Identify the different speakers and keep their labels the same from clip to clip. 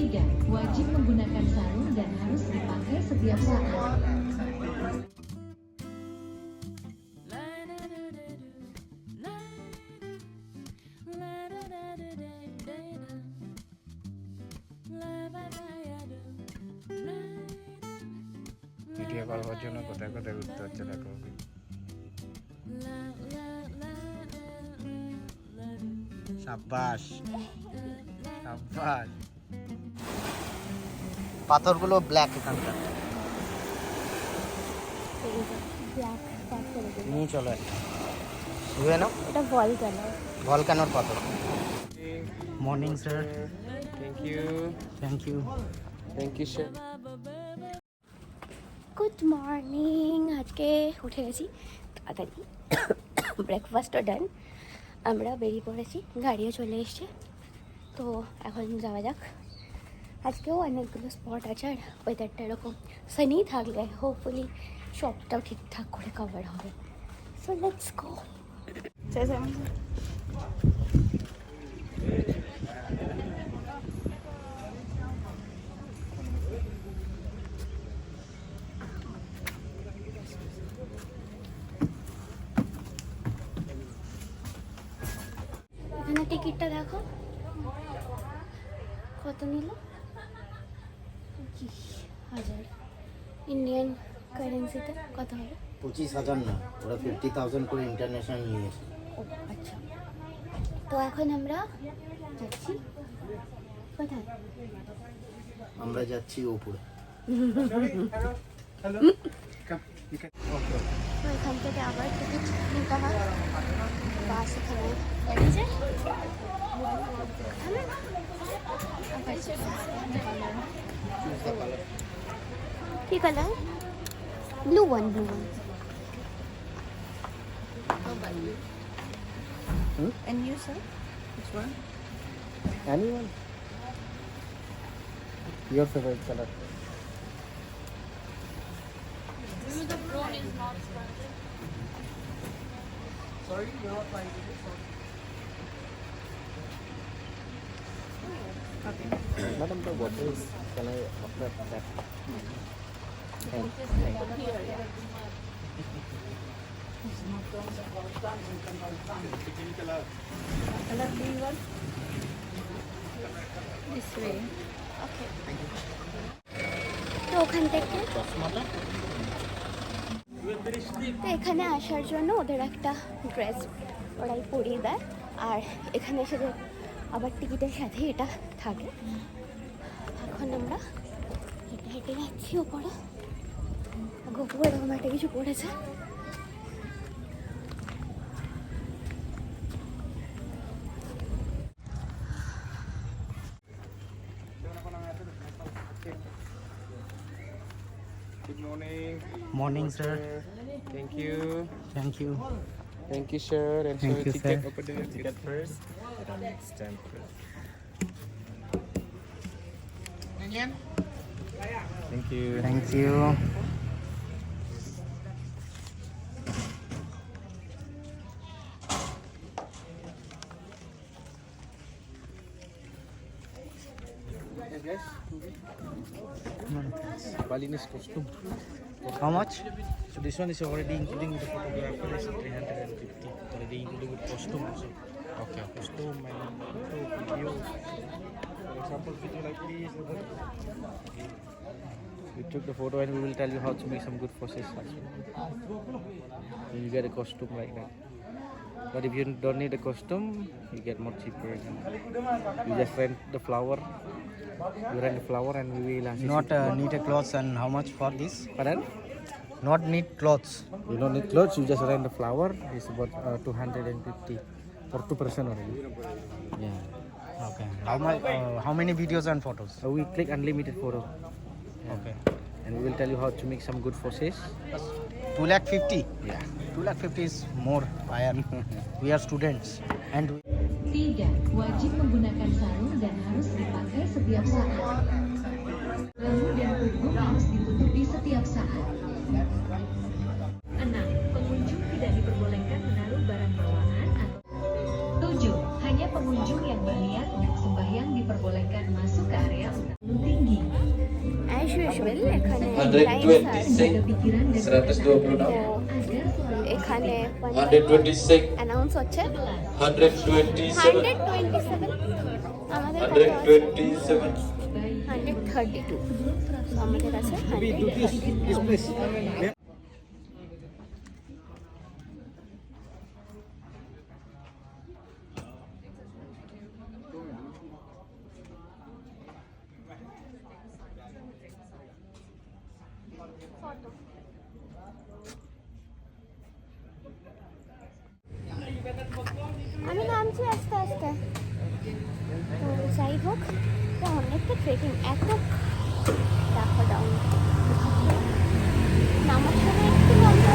Speaker 1: Tiga, wajib menggunakan sarung dan harus dipakai setiap saat.
Speaker 2: Video call করার জন্য কোথায় কোথায় ঘুরতে হচ্ছে দেখো। সাব্বাস সাব্বাস। পাথরগুলো ব্ল্যাক এখানকার, নিয়ে চলো একটা বুঝে নাও।
Speaker 3: এটা
Speaker 2: ভলকানোর পাথর। Morning sir. Thank you thank you thank you sir.
Speaker 3: Good morning. আজকে উঠে গেছি তাড়াতাড়ি, ব্রেকফাস্টও ডান, আমরা বেরিয়ে পড়েছি, গাড়িও চলে এসছে। তো এখন যাওয়া যাক। আজকেও অনেকগুলো স্পট আছে, আর ওয়েদারটা এরকম সানি থাকলে হোপফুলি সবটাও ঠিকঠাক করে কভার হবে। So let's go. এখানে টিকিটটা দেখো কত নিল, 25,000 ইন্ডিয়ান কারেন্সিতে কত হবে?
Speaker 2: 25,000 না, ওরা 50,000 করে ইন্টারন্যাশনাল নিয়েছে।
Speaker 3: ও আচ্ছা। তো এখন আমরা যাচ্ছি কোথায়?
Speaker 2: আমরা যাচ্ছি ওপরে।
Speaker 3: তো এখান থেকে আবার টিকিট নিতে হয়, বাস এখানে দাঁড়িয়েছে। কি colour? Blue one, blue one. And you, sir? Which one?
Speaker 2: Anyone? Your favorite color?
Speaker 4: The prawn is not spicy.
Speaker 2: Sorry, you're not buying it. Madam, the water is. Can I offer that?
Speaker 3: This way. Okay. তো ওখান থেকে তো এখানে আসার জন্য ওদের একটা dress ওরাই পরিয়ে দেয়, আর এখানে এসে আবার টিকিটের সাথে এটা থাকে। এখন আমরা হেঁটে হেঁটে যাচ্ছি ওপরে। গোপু এরকম একটা কিছু পড়েছে।
Speaker 5: Good morning.
Speaker 2: Morning, sir.
Speaker 5: Thank you.
Speaker 2: Thank you.
Speaker 5: Thank you, sir. And
Speaker 2: Thank
Speaker 5: so
Speaker 2: you,
Speaker 5: ticket,
Speaker 2: sir.
Speaker 5: open the ticket first. Stamp first. Thank you.
Speaker 2: Thank you.
Speaker 5: Yes, guys. Balinese costume.
Speaker 2: How much?
Speaker 5: So this one is already including with the photographer is 350. Already including with costume also.
Speaker 2: Okay.
Speaker 5: Costume and photo, video. For example, video like this. We took the photo and we will tell you how to make some good poses also. Then you get a costume like that. But if you don't need a costume, you get more cheaper. You just rent the flower. You rent the flower and we will assist
Speaker 2: Not
Speaker 5: you.
Speaker 2: need a clothes, and how much for this?
Speaker 5: Pardon?
Speaker 2: Not need clothes.
Speaker 5: You don't need clothes, you just rent the flower. It's about 250 for 2 person only. Yeah.
Speaker 2: Okay. How much? How many videos and photos?
Speaker 5: So we click unlimited photo.
Speaker 2: Okay.
Speaker 5: And we will tell you how to make some good poses.
Speaker 2: 250,000.
Speaker 5: Yeah.
Speaker 2: 250,000 is more higher. We are students and
Speaker 1: Tiga, wajib menggunakan sarung dan harus dipakai setiap saat. Bahu dan punggung harus ditutupi setiap saat. 6. Pengunjung tidak diperbolehkan menaruh barang bawaan atau 7. Hanya pengunjung yang berniat untuk sembahyang diperbolehkan masuk ke area utama.
Speaker 3: Casual, এখানে lines আছে।
Speaker 6: 126
Speaker 3: তো এখানে
Speaker 6: 126
Speaker 3: announce হচ্ছে
Speaker 6: 127
Speaker 3: 127, আমাদের কাছে
Speaker 6: 127
Speaker 3: 132, আমাদের কাছে 132। আমি নামছি আস্তে আস্তে। তো যাই হোক, তো অনেকটা ট্রেকিং, এত দেখো ডাউন নামার সময় একটু কমটা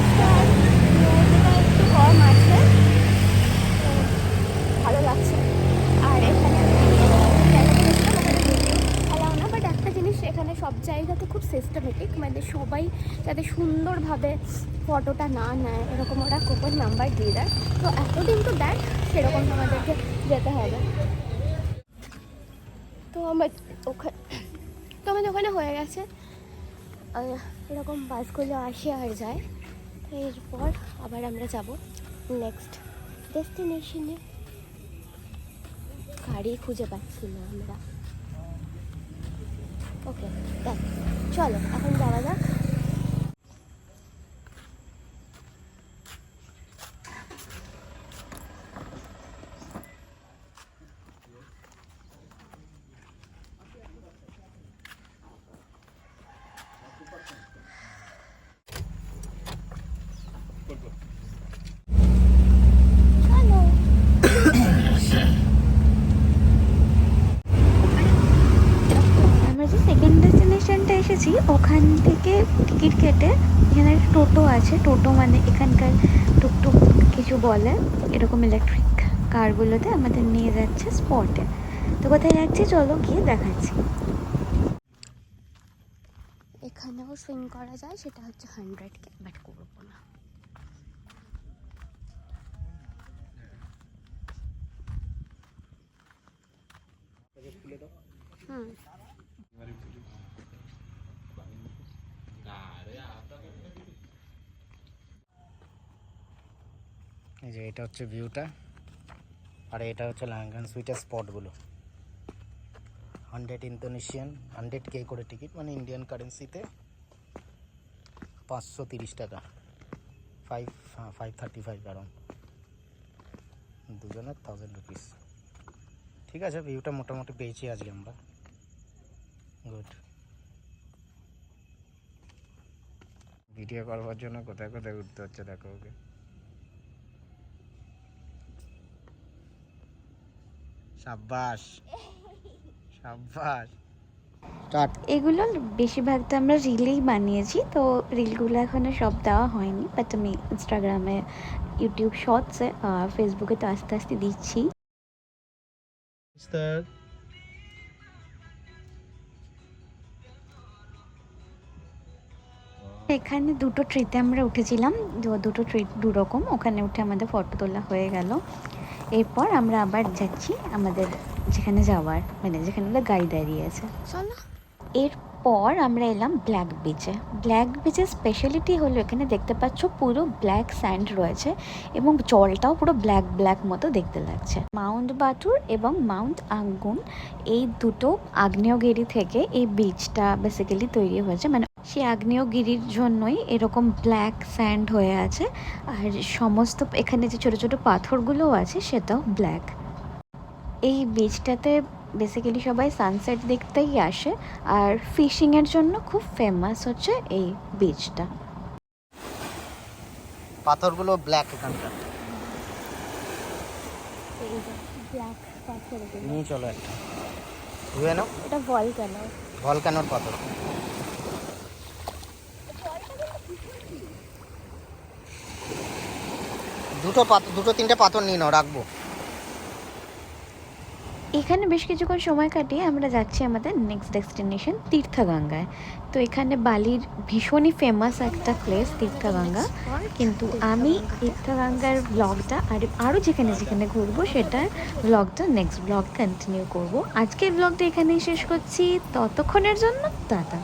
Speaker 3: একটু কম আছে, তো ভালো লাগছে। আর এখানে ভালো না, বাট একটা জিনিস এখানে সব জায়গাতে খুব সিস্টেমেটিক, মানে সবাই যাতে সুন্দরভাবে ফটোটা না নেয় এরকম ওরা কোপন নাম্বার দিয়ে দেয়। তো এতদিন তো দেয়, সেরকম আমাদেরকে যেতে হবে। তো আমাদের ওখানে হয়ে গেছে, এরকম বাসগুলো আসে আর যায়। তো এরপর আবার আমরা যাব নেক্সট ডেস্টিনেশনে। গাড়ি খুঁজে পাচ্ছি না আমরা। ওকে, দেখ চলো এখন যাওয়া যাক। আমরা যে সেকেন্ড ডেস্টিনেশনটা এসেছি ওখান থেকে টিকিট কেটে এখানে টোটো আছে। টোটো মানে এখানকার টুকটুক কিছু বলে, এরকম ইলেকট্রিক কারগুলোতে আমাদের নিয়ে যাচ্ছে স্পটে। তো কোথায় যাচ্ছি চলো গিয়ে দেখাচ্ছি। এখানেও সুইং করা যায়, সেটা হচ্ছে 100K, বাট করবো না।
Speaker 2: এই যে এটা হচ্ছে ভিউটা, আর এটা হচ্ছে লাঙ্গান সুইটের স্পটগুলো। 100 ইন্দোনেশিয়ান, 100K করে টিকিট, মানে ইন্ডিয়ান কারেন্সিতে 530 টাকা, 535 কারণ দুজনের 1000 রুপিস। ঠিক আছে, ভিউটা মোটামুটি পেয়েছি আজকে আমরা। গুড। ভিডিও করবার জন্য কোথায় কোথায় উঠতে হচ্ছে দেখো ওকে। সাব্বাস সাব্বাস।
Speaker 3: এগুলো বেশিরভাগটা আমরা রিলেই বানিয়েছি, তো রিলগুলো এখনো সব দেওয়া হয়নি, বাট আমি ইনস্টাগ্রামে, ইউটিউব শর্টসে, ফেসবুকে তো আস্তে আস্তে দিচ্ছি। এখানে দুটো ট্রিতে আমরা উঠেছিলাম, দুটো ট্রিট দুরকম। ওখানে উঠে আমাদের ফটো তোলা হয়ে গেল। এরপর আমরা আবার যাচ্ছি আমাদের যেখানে যাওয়ার, মানে যেখানে গাড়ি দাঁড়িয়ে আছে। চলো। এরপর আমরা এলাম ব্ল্যাক বিচে। ব্ল্যাক বিচের স্পেশালিটি হলো এখানে দেখতে পাচ্ছ পুরো ব্ল্যাক স্যান্ড রয়েছে এবং জলটাও পুরো ব্ল্যাক ব্ল্যাক মতো দেখতে লাগছে। মাউন্ট বাটুর এবং মাউন্ট আঙ্গুন, এই দুটো আগ্নেয়গিরি থেকে এই বিচটা বেসিক্যালি তৈরি হয়েছে। মানে সেই আগ্নেয়গিরির জন্যই এরকম ব্ল্যাক স্যান্ড হয়ে আছে, আর সমস্ত এখানে যে ছোটো ছোটো পাথরগুলোও আছে সেটাও ব্ল্যাক। এই বিচটাতে বেসিক্যালি সবাই সানসেট দেখতেই আসে, আর ফিশিংয়ের জন্য খুব ফেমাস হচ্ছে এই বিচটা।
Speaker 2: পাথরগুলো ব্ল্যাক এখানকার।
Speaker 3: ব্ল্যাক পাথরগুলো
Speaker 2: নিয়ে চলো একটা ধুয়ে নাও।
Speaker 3: এটা ভলকানো,
Speaker 2: ভলকানোর পাথর। দুটো তিনটে পাথর নিয়ে নাও, রাখবো।
Speaker 3: এখানে বেশ কিছুক্ষণ সময় কাটিয়ে আমরা যাচ্ছি আমাদের নেক্সট ডেস্টিনেশন তীর্থগঙ্গায়। তো এখানে বালির ভীষণই ফেমাস একটা প্লেস তীর্থগঙ্গা, কিন্তু আমি তীর্থগঙ্গার ব্লগটা আরও যেখানে যেখানে ঘুরবো সেটার ব্লগটা নেক্সট ব্লগ কন্টিনিউ করব। আজকের ব্লগটা এখানেই শেষ করছি, ততক্ষণের জন্য টাটা।